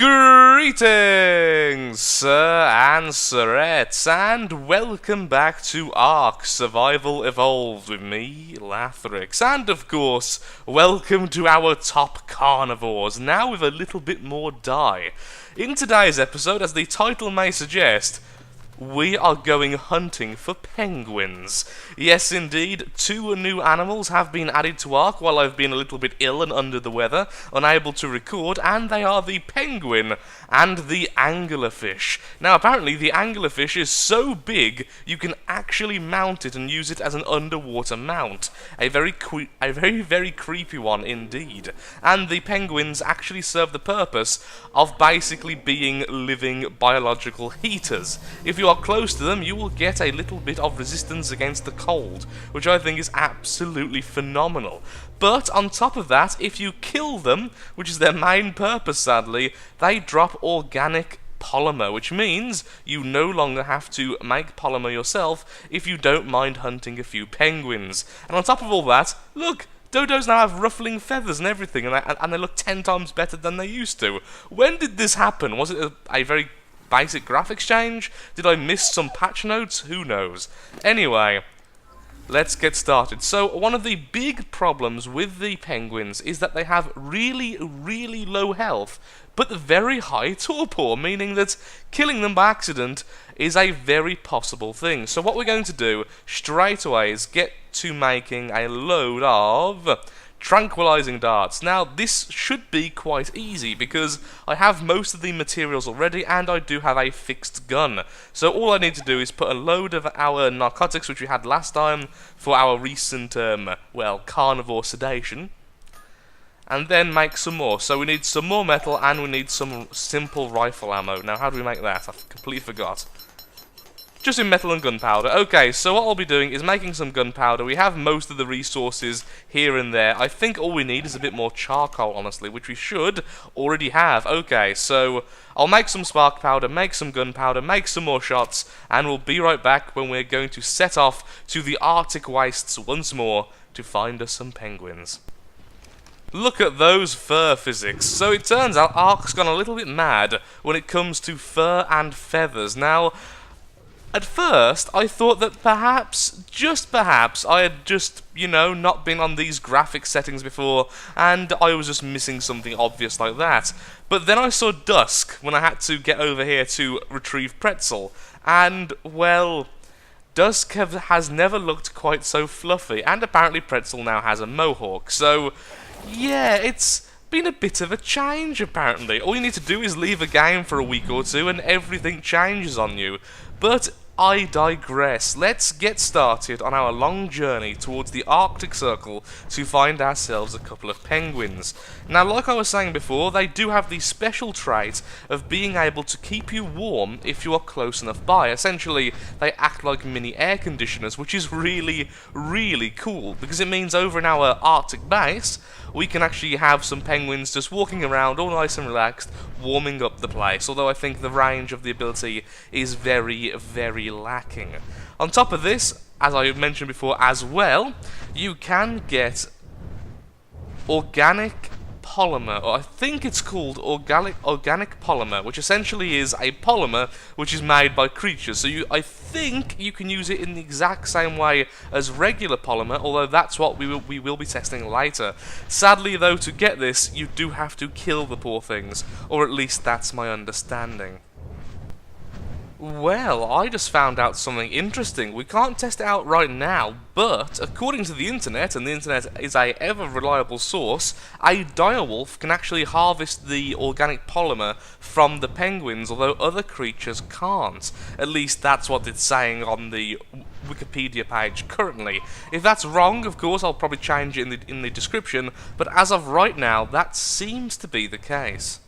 Greetings, sir and sirettes, and welcome back to ARK Survival Evolved with me, Lathrix, and of course, welcome to our top carnivores, now with a little bit more dye. In today's episode, as the title may suggest, we are going hunting for penguins. Yes, indeed, 2 new animals have been added to ARK while I've been a little bit ill and under the weather, unable to record, and they are the penguin and the anglerfish. Now, apparently, the anglerfish is so big you can actually mount it and use it as an underwater mount. A very, very creepy one indeed. And the penguins actually serve the purpose of basically being living biological heaters. If you are close to them, you will get a little bit of resistance against the cold, which I think is absolutely phenomenal. But on top of that, if you kill them, which is their main purpose sadly, they drop organic polymer, which means you no longer have to make polymer yourself if you don't mind hunting a few penguins. And on top of all that, look! Dodos now have ruffling feathers and everything, and they look 10 times better than they used to. When did this happen? Was it a very basic graphics change? Did I miss some patch notes? Who knows? Anyway, let's get started. So, one of the big problems with the penguins is that they have really, really low health, but very high torpor, meaning that killing them by accident is a very possible thing. So what we're going to do straight away is get to making a load of tranquilizing darts. Now, this should be quite easy because I have most of the materials already and I do have a fixed gun. So all I need to do is put a load of our narcotics, which we had last time for our recent, carnivore sedation, and then make some more. So we need some more metal and we need some simple rifle ammo. Now, how do we make that? I completely forgot. Just in metal and gunpowder. Okay, so what I'll be doing is making some gunpowder. We have most of the resources here and there. I think all we need is a bit more charcoal, honestly, which we should already have. Okay, so I'll make some spark powder, make some gunpowder, make some more shots, and we'll be right back when we're going to set off to the Arctic wastes once more to find us some penguins. Look at those fur physics. So it turns out ARK's gone a little bit mad when it comes to fur and feathers. Now, at first, I thought that perhaps, just perhaps, I had just, not been on these graphic settings before, and I was just missing something obvious like that. But then I saw dusk when I had to get over here to retrieve Pretzel, and, well, dusk has never looked quite so fluffy, and apparently Pretzel now has a mohawk, so yeah, it's been a bit of a change apparently. All you need to do is leave a game for a week or two and everything changes on you. But I digress. Let's get started on our long journey towards the Arctic Circle to find ourselves a couple of penguins. Now, like I was saying before, they do have the special trait of being able to keep you warm if you are close enough by. Essentially, they act like mini air conditioners, which is really, really cool, because it means over in our Arctic base, we can actually have some penguins just walking around all nice and relaxed, warming up the place, although I think the range of the ability is very, very lacking. On top of this, as I mentioned before as well, you can get organic polymer, or I think it's called organic polymer, which essentially is a polymer which is made by creatures. So I think you can use it in the exact same way as regular polymer, although that's what we will be testing later. Sadly though, to get this, you do have to kill the poor things, or at least that's my understanding. Well, I just found out something interesting. We can't test it out right now, but according to the internet, and the internet is a ever-reliable source, a direwolf can actually harvest the organic polymer from the penguins, although other creatures can't. At least that's what it's saying on the Wikipedia page currently. If that's wrong, of course, I'll probably change it in the description, but as of right now, that seems to be the case.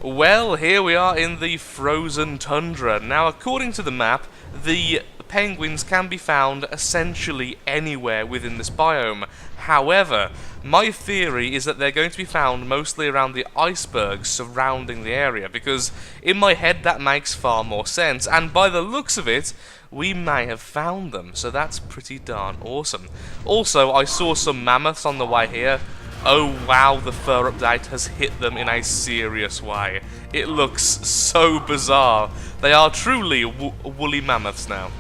Well, here we are in the frozen tundra. Now, according to the map, the penguins can be found essentially anywhere within this biome. However, my theory is that they're going to be found mostly around the icebergs surrounding the area, because in my head that makes far more sense, and by the looks of it, we may have found them, so that's pretty darn awesome. Also, I saw some mammoths on the way here. Oh wow, the fur update has hit them in a serious way. It looks so bizarre. They are truly woolly mammoths now.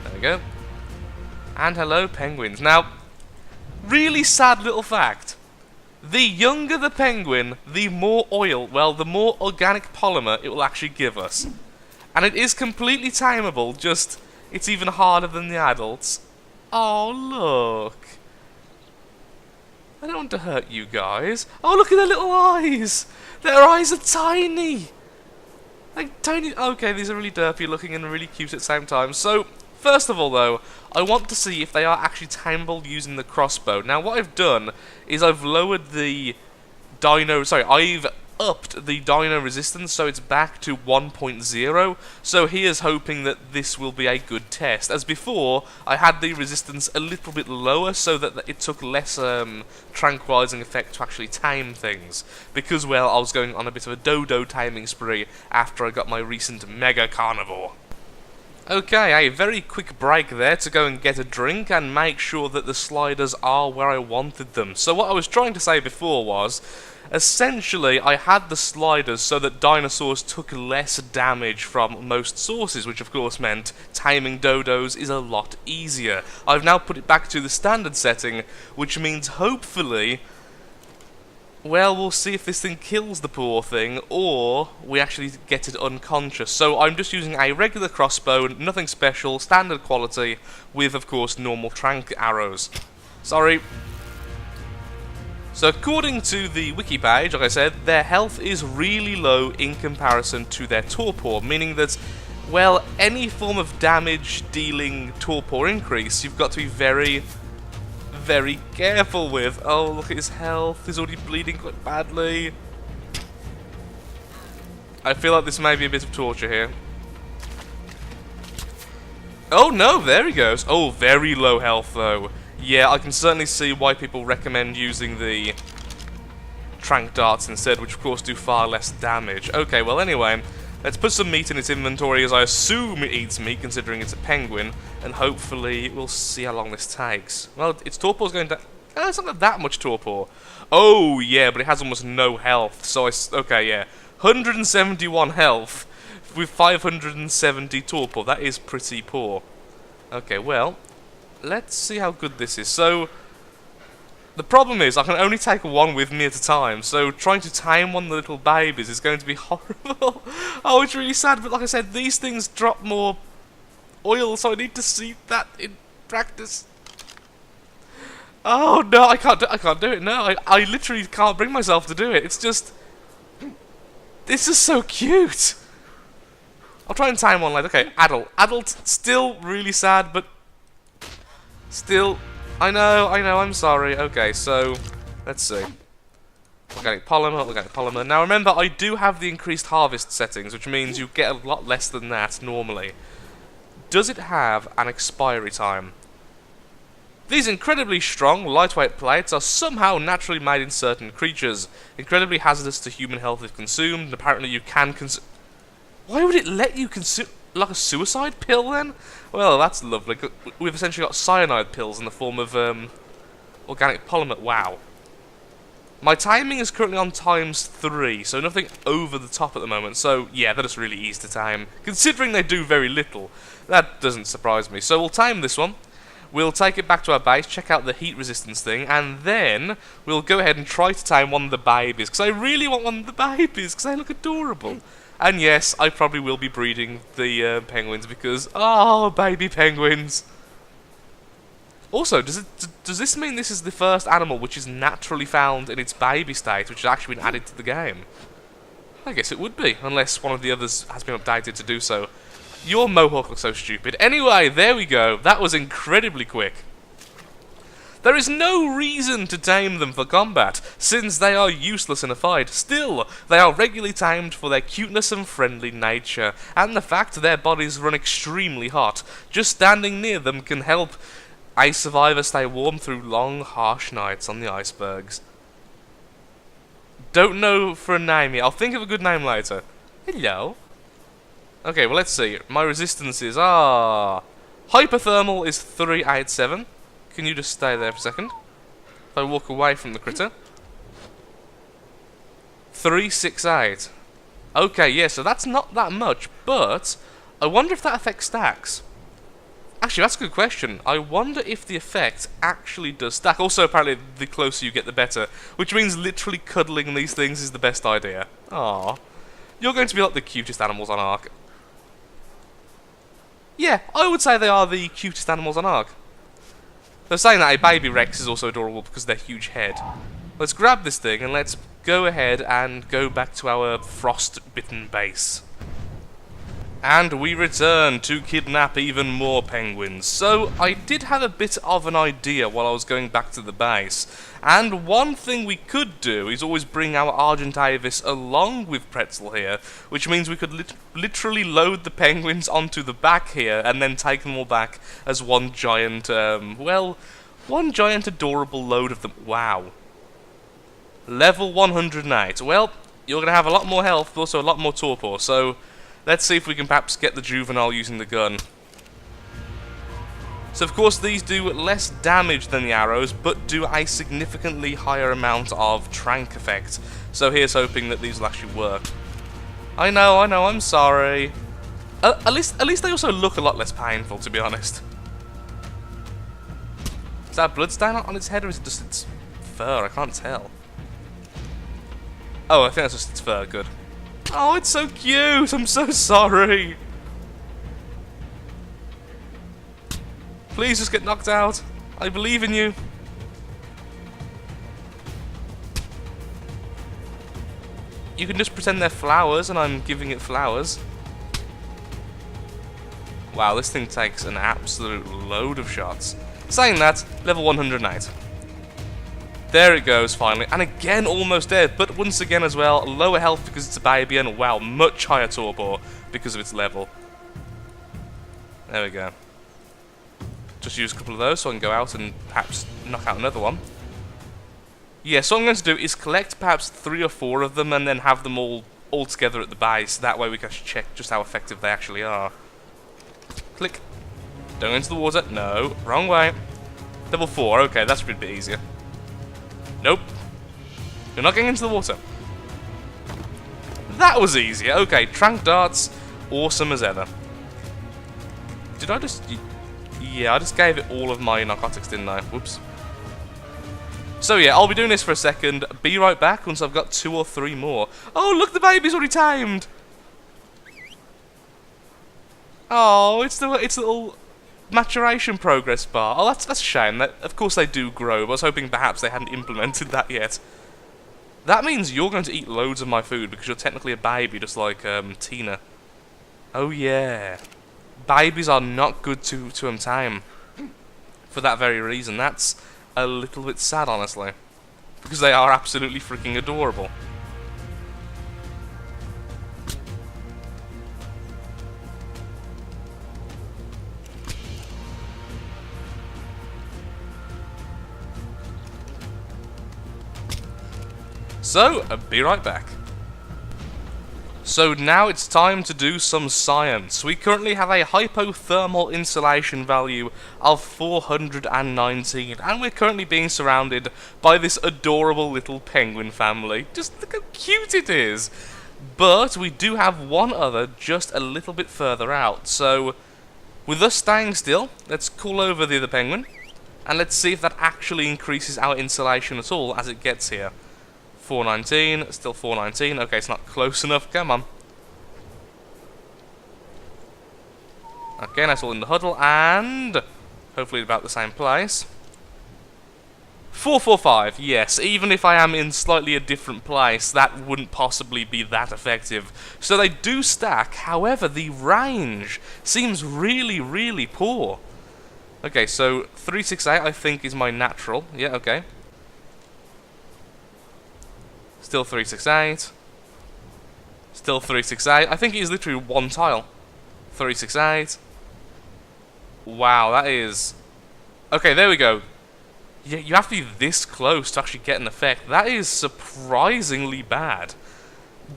There we go. And hello, penguins. Now, really sad little fact. The younger the penguin, the more oil, well, the more organic polymer it will actually give us. And it is completely tameable, just it's even harder than the adults. Oh, look. I don't want to hurt you guys. Oh, look at their little eyes. Their eyes are tiny. Like tiny. Okay, these are really derpy looking and really cute at the same time. So, first of all, though, I want to see if they are actually tameable using the crossbow. Now, what I've done is I've lowered the dino. Sorry, I've upped the dino resistance, so it's back to 1.0. So here's hoping that this will be a good test. As before, I had the resistance a little bit lower so that it took less tranquilizing effect to actually tame things. Because, well, I was going on a bit of a dodo taming spree after I got my recent mega carnivore. Okay, a very quick break there to go and get a drink and make sure that the sliders are where I wanted them. So what I was trying to say before was, essentially, I had the sliders so that dinosaurs took less damage from most sources, which of course meant taming dodos is a lot easier. I've now put it back to the standard setting, which means hopefully, well, we'll see if this thing kills the poor thing, or we actually get it unconscious. So I'm just using a regular crossbow, nothing special, standard quality, with of course normal tranq arrows. Sorry. So according to the wiki page, like I said, their health is really low in comparison to their torpor, meaning that, well, any form of damage dealing torpor increase, you've got to be very, very careful with. Oh, look at his health, he's already bleeding quite badly. I feel like this may be a bit of torture here. Oh no, there he goes. Oh, very low health though. Yeah, I can certainly see why people recommend using the tranq darts instead, which of course do far less damage. Okay, well anyway, let's put some meat in its inventory, as I assume it eats meat considering it's a penguin, and hopefully we'll see how long this takes. Well, its torpor's going to... it's not got that much torpor. Oh yeah, but it has almost no health, so okay, yeah. 171 health with 570 torpor, that is pretty poor. Okay, well, let's see how good this is. So, the problem is I can only take one with me at a time, so trying to tame one of the little babies is going to be horrible. Oh, it's really sad, but like I said, these things drop more oil, so I need to see that in practice. Oh no, I can't do it, no, I literally can't bring myself to do it. It's just... this is so cute! I'll try and tame one later. Okay, adult. Adult, still really sad, but... still... I know, I'm sorry. Okay, so... let's see. Organic polymer. Now remember, I do have the increased harvest settings, which means you get a lot less than that normally. Does it have an expiry time? These incredibly strong, lightweight plates are somehow naturally made in certain creatures. Incredibly hazardous to human health if consumed, and apparently you can consume... Why would it let you consume... like a suicide pill then? Well, that's lovely. We've essentially got cyanide pills in the form of organic polymer. Wow. My timing is currently on ×3, so nothing over the top at the moment. So yeah, they're just really easy to tame. Considering they do very little, that doesn't surprise me. So we'll tame this one. We'll take it back to our base, check out the heat resistance thing, and then we'll go ahead and try to tame one of the babies, because I really want one of the babies, because they look adorable. And yes, I probably will be breeding the penguins because, oh, baby penguins. Also, does this mean this is the first animal which is naturally found in its baby state, which has actually been added to the game? I guess it would be, unless one of the others has been updated to do so. Your mohawk looks so stupid. Anyway, there we go. That was incredibly quick. There is no reason to tame them for combat, since they are useless in a fight. Still, they are regularly tamed for their cuteness and friendly nature, and the fact their bodies run extremely hot. Just standing near them can help a survivor stay warm through long, harsh nights on the icebergs. Don't know for a name yet. I'll think of a good name later. Hello. Okay, well let's see. My resistance is... hypothermal is 387. Can you just stay there for a second? If I walk away from the critter. 368. Okay, yeah, so that's not that much, but I wonder if that affects stacks. Actually, that's a good question. I wonder if the effect actually does stack. Also, apparently, the closer you get, the better, which means literally cuddling these things is the best idea. Aww. You're going to be like the cutest animals on ARK. Yeah, I would say they are the cutest animals on ARK. They're saying that a baby Rex is also adorable because of their huge head. Let's grab this thing and let's go ahead and go back to our frost-bitten base. And we return to kidnap even more penguins. So, I did have a bit of an idea while I was going back to the base. And one thing we could do is always bring our Argent Avis along with Pretzel here, which means we could literally load the penguins onto the back here and then take them all back as one giant, one giant adorable load of them. Wow. Level 108. Well, you're going to have a lot more health, but also a lot more torpor, so let's see if we can perhaps get the juvenile using the gun. So of course these do less damage than the arrows, but do a significantly higher amount of trank effect. So here's hoping that these will actually work. I know, I'm sorry. At least they also look a lot less painful, to be honest. Is that blood stain on its head, or is it just its fur? I can't tell. Oh, I think that's just its fur, good. Oh, it's so cute! I'm so sorry! Please just get knocked out. I believe in you. You can just pretend they're flowers and I'm giving it flowers. Wow, this thing takes an absolute load of shots. Saying that, level 108. There it goes, finally. And again, almost dead, but once again as well, lower health because it's a baby, and wow, much higher torpor because of its level. There we go. Just use a couple of those so I can go out and perhaps knock out another one. Yeah, so what I'm going to do is collect perhaps 3 or 4 of them and then have them all together at the base. That way we can check just how effective they actually are. Click. Don't go into the water. No, wrong way. Level 4, okay, that's a bit easier. Nope. You're not getting into the water. That was easier. Okay, trank darts, awesome as ever. Did I just... Yeah, I just gave it all of my narcotics, didn't I? Whoops. So yeah, I'll be doing this for a second. Be right back once I've got 2 or 3 more. Oh, look, the baby's already tamed. Oh, it's the little maturation progress bar. Oh, that's a shame. Of course they do grow, but I was hoping perhaps they hadn't implemented that yet. That means you're going to eat loads of my food because you're technically a baby, just like Tina. Oh yeah. Babies are not good to tame. For that very reason. That's a little bit sad, honestly. Because they are absolutely freaking adorable. So, be right back. So now it's time to do some science. We currently have a hypothermal insulation value of 419, and we're currently being surrounded by this adorable little penguin family. Just look how cute it is! But we do have one other just a little bit further out, so with us staying still, let's call over the other penguin, and let's see if that actually increases our insulation at all as it gets here. 419, still 419. Okay, it's not close enough. Come on. Okay, that's all in the huddle, and hopefully about the same place. 445, yes. Even if I am in slightly a different place, that wouldn't possibly be that effective. So they do stack, however, the range seems really, really poor. Okay, so 368 I think is my natural. Yeah, okay. Still 368. Still 368. I think it is literally one tile. 368. Wow, that is... Okay, there we go. You have to be this close to actually get an effect. That is surprisingly bad.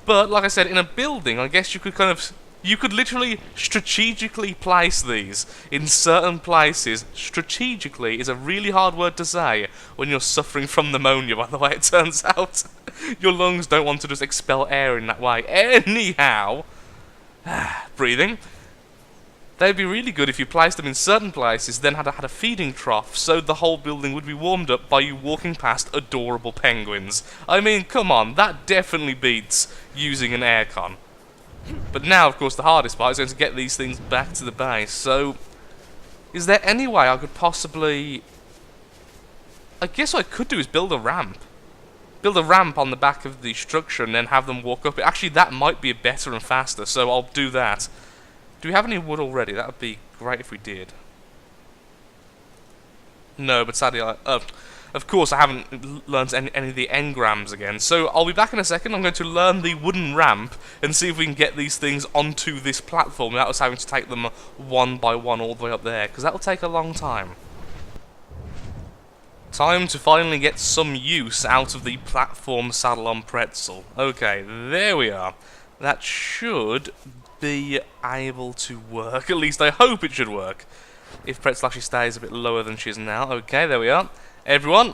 But, like I said, in a building, I guess you could kind of You could literally strategically place these in certain places. Strategically is a really hard word to say when you're suffering from pneumonia, by the way it turns out. Your lungs don't want to just expel air in that way. Anyhow, breathing. They'd be really good if you placed them in certain places, then had a feeding trough, so the whole building would be warmed up by you walking past adorable penguins. I mean, come on, that definitely beats using an aircon. But now, of course, the hardest part is going to get these things back to the base. So, is there any way I could possibly... I guess what I could do is build a ramp. Build a ramp on the back of the structure and then have them walk up it. Actually, that might be better and faster, so I'll do that. Do we have any wood already? That would be great if we did. No, but sadly, of course, I haven't learned any of the engrams again. So I'll be back in a second. I'm going to learn the wooden ramp and see if we can get these things onto this platform without us having to take them one by one all the way up there, because that'll take a long time. Time to finally get some use out of the platform saddle on Pretzel. Okay, there we are. That should be able to work. At least I hope it should work. If Pretzel actually stays a bit lower than she is now. Okay, there we are. Everyone,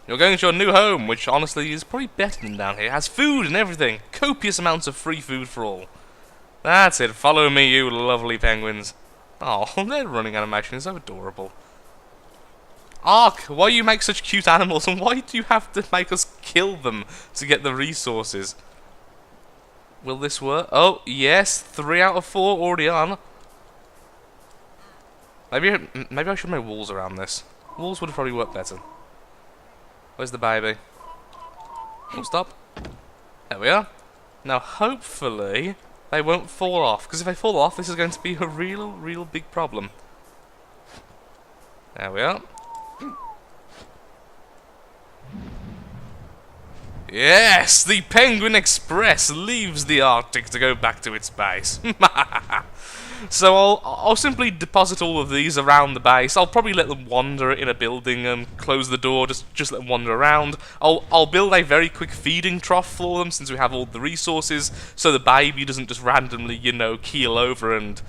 you're going to your new home, which honestly is probably better than down here. It has food and everything. Copious amounts of free food for all. That's it. Follow me, you lovely penguins. Oh, their running animation is so adorable. ARK, why do you make such cute animals, and why do you have to make us kill them to get the resources? Will this work? Oh, yes. 3 out of 4 already on. Maybe I should make walls around this. Walls would have probably worked better. Where's the baby? Oh, stop. There we are. Now, hopefully, they won't fall off. Because if they fall off, this is going to be a real big problem. There we are. Yes! The Penguin Express leaves the Arctic to go back to its base. So I'll simply deposit all of these around the base. I'll probably let them wander in a building and close the door, just let them wander around. I'll build a very quick feeding trough for them since we have all the resources, so the baby doesn't just randomly, you know, keel over and,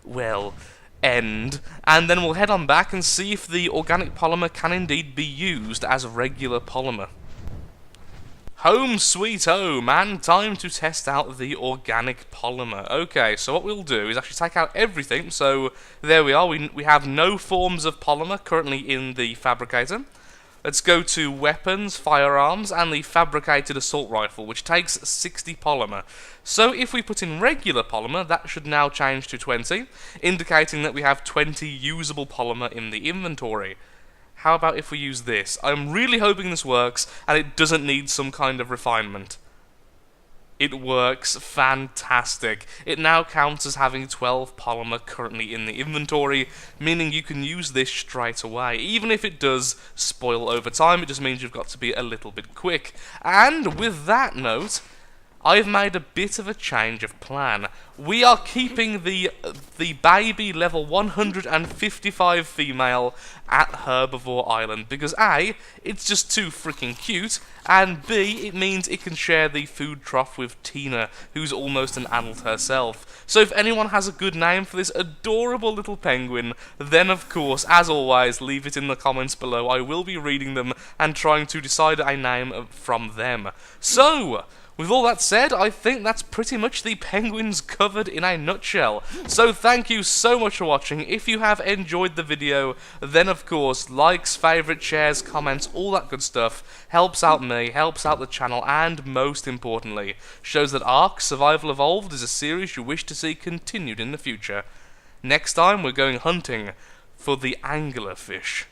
well, end. And then we'll head on back and see if the organic polymer can indeed be used as regular polymer. Home sweet home, and time to test out the organic polymer. Okay, so what we'll do is actually take out everything. So there we are, we have no forms of polymer currently in the fabricator. Let's go to weapons, firearms, and the fabricated assault rifle, which takes 60 polymer. So if we put in regular polymer, that should now change to 20, indicating that we have 20 usable polymer in the inventory. How about if we use this? I'm really hoping this works, and it doesn't need some kind of refinement. It works fantastic. It now counts as having 12 polymer currently in the inventory, meaning you can use this straight away. Even if it does spoil over time, it just means you've got to be a little bit quick. And with that note, I've made a bit of a change of plan. We are keeping the baby level 155 female at Herbivore Island because A, it's just too freaking cute, and B, it means it can share the food trough with Tina, who's almost an adult herself. So if anyone has a good name for this adorable little penguin, then of course, as always, leave it in the comments below. I will be reading them and trying to decide a name from them. So, with all that said, I think that's pretty much the penguins covered in a nutshell. So thank you so much for watching. If you have enjoyed the video, then of course, likes, favourites, shares, comments, all that good stuff helps out me, helps out the channel, and most importantly, shows that ARK Survival Evolved is a series you wish to see continued in the future. Next time, we're going hunting for the anglerfish.